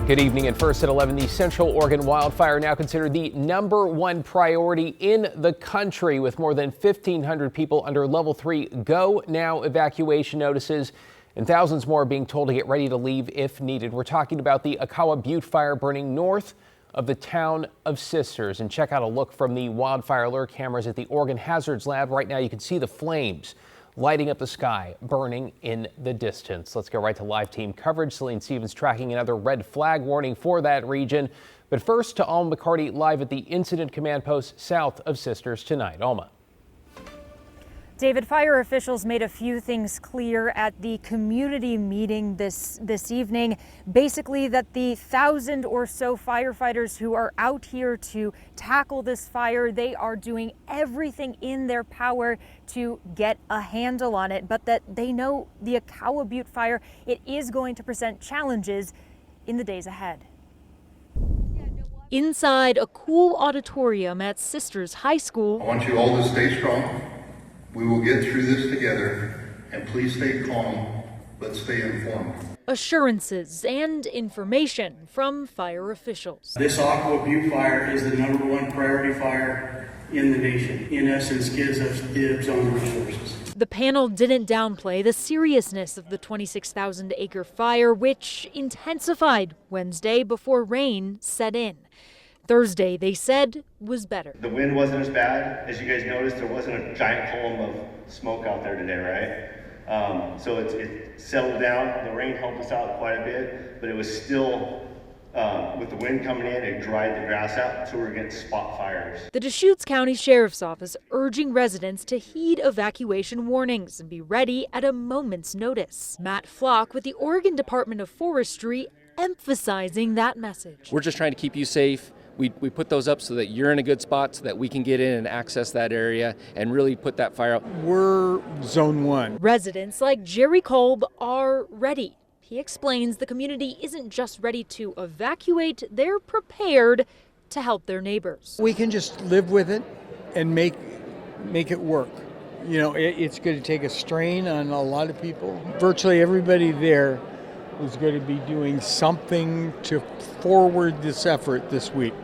Good evening. And first at 11, the Central Oregon wildfire now considered the #1 priority in the country, with more than 1,500 people under level 3 go now evacuation notices and thousands more being told to get ready to leave if needed. We're talking about the Awaka Butte fire burning north of the town of Sisters. And check out a look from the wildfire alert cameras at the Oregon Hazards Lab. Right now you can see the flames lighting up the sky, burning in the distance. Let's go right to live team coverage. Celine Stevens tracking another red flag warning for that region. But first to Alma McCarty live at the Incident Command Post south of Sisters tonight. Alma. David, fire officials made a few things clear at the community meeting this evening. Basically that the 1,000 or so firefighters who are out here to tackle this fire, they are doing everything in their power to get a handle on it, but that they know the Awaka Butte fire, it is going to present challenges in the days ahead. Inside a cool auditorium at Sisters High School. I want you all to stay strong. We will get through this together, and please stay calm, but stay informed. Assurances and information from fire officials. This Awaka Butte fire is the #1 priority fire in the nation. In essence, gives us dibs on the resources. The panel didn't downplay the seriousness of the 26,000-acre fire, which intensified Wednesday before rain set in. Thursday, they said, was better. The wind wasn't as bad. As you guys noticed, there wasn't a giant column of smoke out there today, right? So it settled down. The rain helped us out quite a bit, but it was still, with the wind coming in, it dried the grass out, so we were getting spot fires. The Deschutes County Sheriff's Office urging residents to heed evacuation warnings and be ready at a moment's notice. Matt Flock with the Oregon Department of Forestry emphasizing that message. We're just trying to keep you safe. We put those up so that you're in a good spot so that we can get in and access that area and really put that fire out. We're zone 1. Residents like Jerry Kolb are ready. He explains the community isn't just ready to evacuate, they're prepared to help their neighbors. We can just live with it and make it work. You know, it's going to take a strain on a lot of people. Virtually everybody there is going to be doing something to forward this effort this week.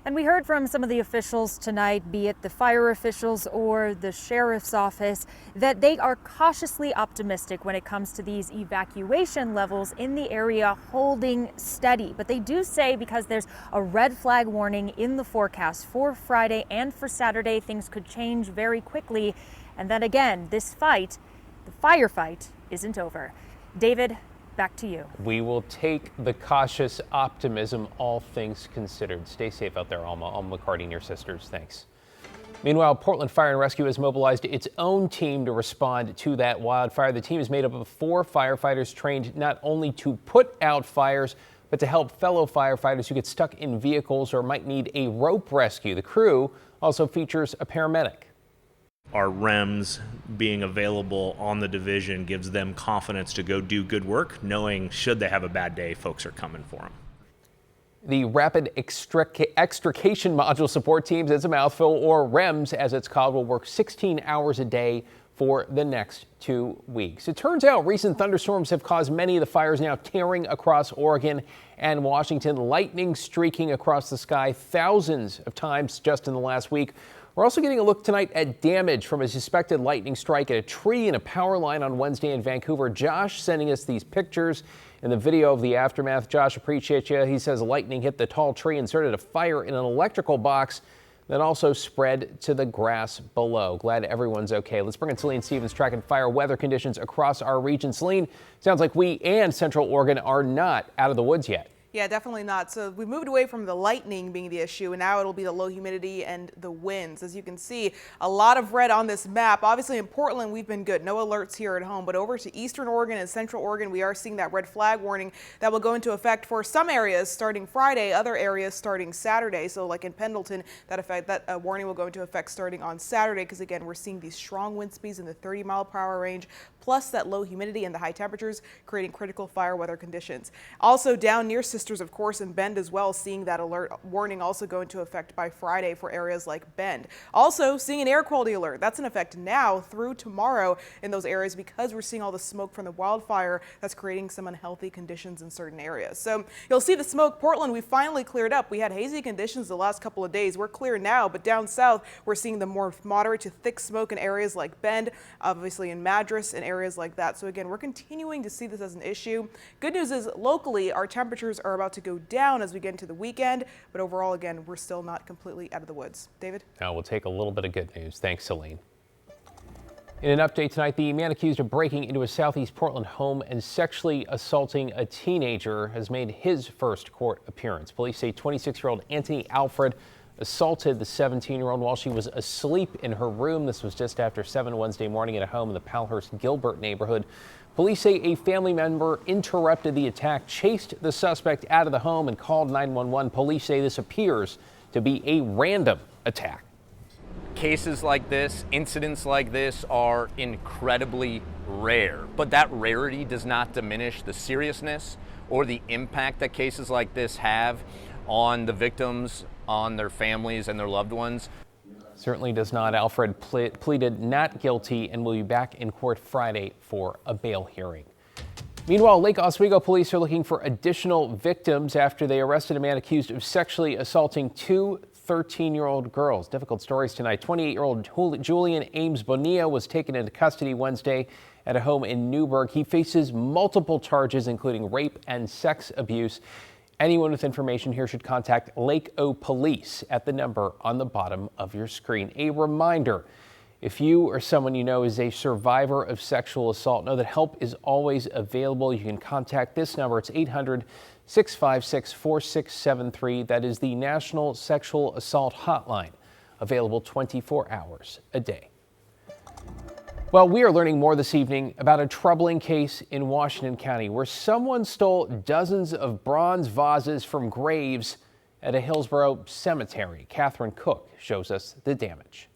And we heard from some of the officials tonight, be it the fire officials or the sheriff's office, that they are cautiously optimistic when it comes to these evacuation levels in the area holding steady. But they do say because there's a red flag warning in the forecast for Friday and for Saturday, things could change very quickly. And then again, this fight, the firefight, isn't over. David, back to you. We will take the cautious optimism, all things considered. Stay safe out there, Alma. Alma McCarty and your Sisters. Thanks. Meanwhile, Portland Fire and Rescue has mobilized its own team to respond to that wildfire. The team is made up of 4 firefighters trained not only to put out fires, but to help fellow firefighters who get stuck in vehicles or might need a rope rescue. The crew also features a paramedic. Our REMs being available on the division gives them confidence to go do good work, knowing should they have a bad day, folks are coming for them. The Rapid Extrication Module Support Teams, it's a mouthful, or REMS as it's called, will work 16 hours a day for the next 2 weeks. It turns out recent thunderstorms have caused many of the fires now tearing across Oregon and Washington, lightning streaking across the sky thousands of times just in the last week. We're also getting a look tonight at damage from a suspected lightning strike at a tree and a power line on Wednesday in Vancouver. Josh sending us these pictures and the video of the aftermath. Josh, appreciate you. He says lightning hit the tall tree and started a fire in an electrical box that also spread to the grass below. Glad everyone's okay. Let's bring in Celine Stevens tracking fire weather conditions across our region. Celine, sounds like we and Central Oregon are not out of the woods yet. Yeah, definitely not. So we moved away from the lightning being the issue, and now it'll be the low humidity and the winds. As you can see, a lot of red on this map. Obviously in Portland, we've been good. No alerts here at home, but over to Eastern Oregon and Central Oregon, we are seeing that red flag warning that will go into effect for some areas starting Friday, other areas starting Saturday. So like in Pendleton, that warning will go into effect starting on Saturday, because again, we're seeing these strong wind speeds in the 30-mile-per-hour range, plus that low humidity and the high temperatures creating critical fire weather conditions. Also down near Sisters, of course, and Bend as well, seeing that alert warning also go into effect by Friday for areas like Bend. Also seeing an air quality alert. That's in effect now through tomorrow in those areas because we're seeing all the smoke from the wildfire that's creating some unhealthy conditions in certain areas. So you'll see the smoke. Portland, we finally cleared up. We had hazy conditions the last couple of days. We're clear now, but down south, we're seeing the more moderate to thick smoke in areas like Bend, obviously in Madras and areas like that. So again, we're continuing to see this as an issue. Good news is locally, our temperatures are about to go down as we get into the weekend, but overall, again, we're still not completely out of the woods. David? Now we'll take a little bit of good news. Thanks, Celine. In an update tonight, the man accused of breaking into a Southeast Portland home and sexually assaulting a teenager has made his first court appearance. Police say 26-year-old Anthony Alfred assaulted the 17-year-old while she was asleep in her room. This was just after 7 Wednesday morning at a home in the Palhurst-Gilbert neighborhood. Police say a family member interrupted the attack, chased the suspect out of the home, and called 911. Police say this appears to be a random attack. Cases like this, incidents like this are incredibly rare, but that rarity does not diminish the seriousness or the impact that cases like this have on the victims, on their families and their loved ones. Certainly does not. Alfred pleaded not guilty and will be back in court Friday for a bail hearing. Meanwhile, Lake Oswego police are looking for additional victims after they arrested a man accused of sexually assaulting two 13-year-old girls. Difficult stories tonight. 28-year-old Julian Ames Bonilla was taken into custody Wednesday at a home in Newburgh. He faces multiple charges, including rape and sex abuse. Anyone with information here should contact Lake O Police at the number on the bottom of your screen. A reminder, if you or someone you know is a survivor of sexual assault, know that help is always available. You can contact this number. It's 800-656-4673. That is the National Sexual Assault Hotline, available 24 hours a day. Well, we are learning more this evening about a troubling case in Washington County where someone stole dozens of bronze vases from graves at a Hillsborough cemetery. Catherine Cook shows us the damage.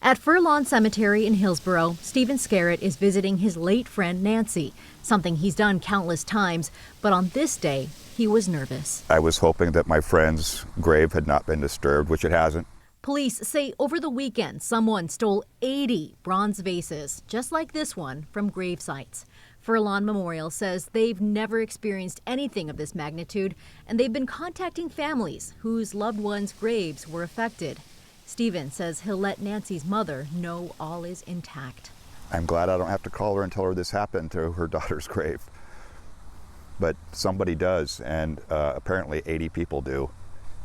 At Furlong Cemetery in Hillsborough, Stephen Scarrett is visiting his late friend Nancy, something he's done countless times, but on this day, he was nervous. I was hoping that my friend's grave had not been disturbed, which it hasn't. Police say over the weekend, someone stole 80 bronze vases, just like this one, from grave sites. Furlong Memorial says they've never experienced anything of this magnitude, and they've been contacting families whose loved ones' graves were affected. Stephen says he'll let Nancy's mother know all is intact. I'm glad I don't have to call her and tell her this happened to her daughter's grave. But somebody does, and apparently 80 people do.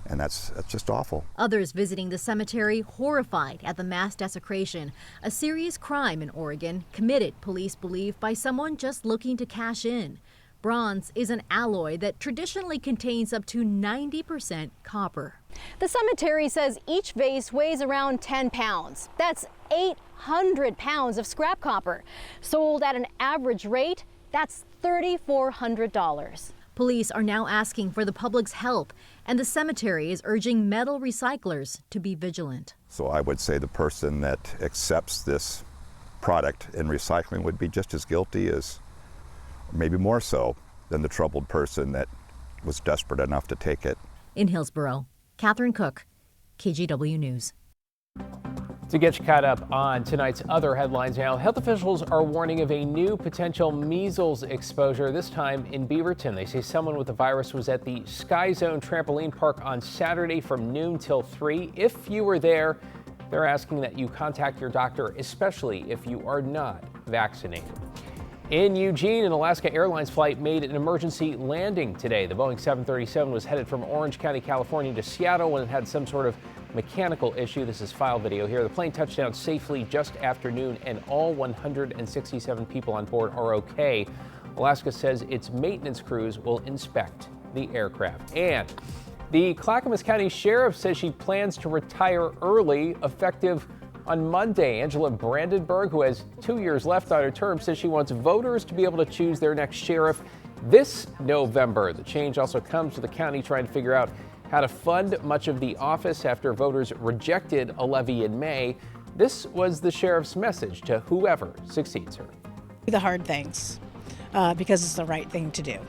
And that's just awful. Others visiting the cemetery horrified at the mass desecration, a serious crime in Oregon committed, police believe, by someone just looking to cash in. Bronze is an alloy that traditionally contains up to 90% copper. The cemetery says each vase weighs around 10 pounds. That's 800 pounds of scrap copper. Sold at an average rate, that's $3,400. Police are now asking for the public's help, and the cemetery is urging metal recyclers to be vigilant. So I would say the person that accepts this product in recycling would be just as guilty as, maybe more so, than the troubled person that was desperate enough to take it. In Hillsborough, Catherine Cook, KGW News. To get you caught up on tonight's other headlines now, health officials are warning of a new potential measles exposure, this time in Beaverton. They say someone with the virus was at the Sky Zone trampoline park on Saturday from noon till 3. If you were there, they're asking that you contact your doctor, especially if you are not vaccinated. In Eugene, an Alaska Airlines flight made an emergency landing today. The Boeing 737 was headed from Orange County, California to Seattle when it had some sort of mechanical issue. This is file video here. The plane touched down safely just after noon, and all 167 people on board are okay. Alaska says its maintenance crews will inspect the aircraft. And the Clackamas County Sheriff says she plans to retire early, effective on Monday. Angela Brandenburg, who has 2 years left on her term, says she wants voters to be able to choose their next sheriff this November. The change also comes with the county trying to figure out how to fund much of the office after voters rejected a levy in May. This was the sheriff's message to whoever succeeds her. The hard things because it's the right thing to do.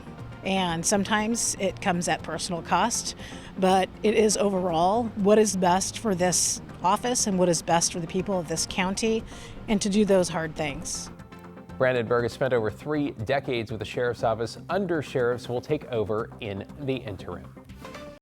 And sometimes it comes at personal cost, but it is overall what is best for this office and what is best for the people of this county, and to do those hard things. Brandon Berg has spent over 3 decades with the Sheriff's Office. Under sheriffs will take over in the interim.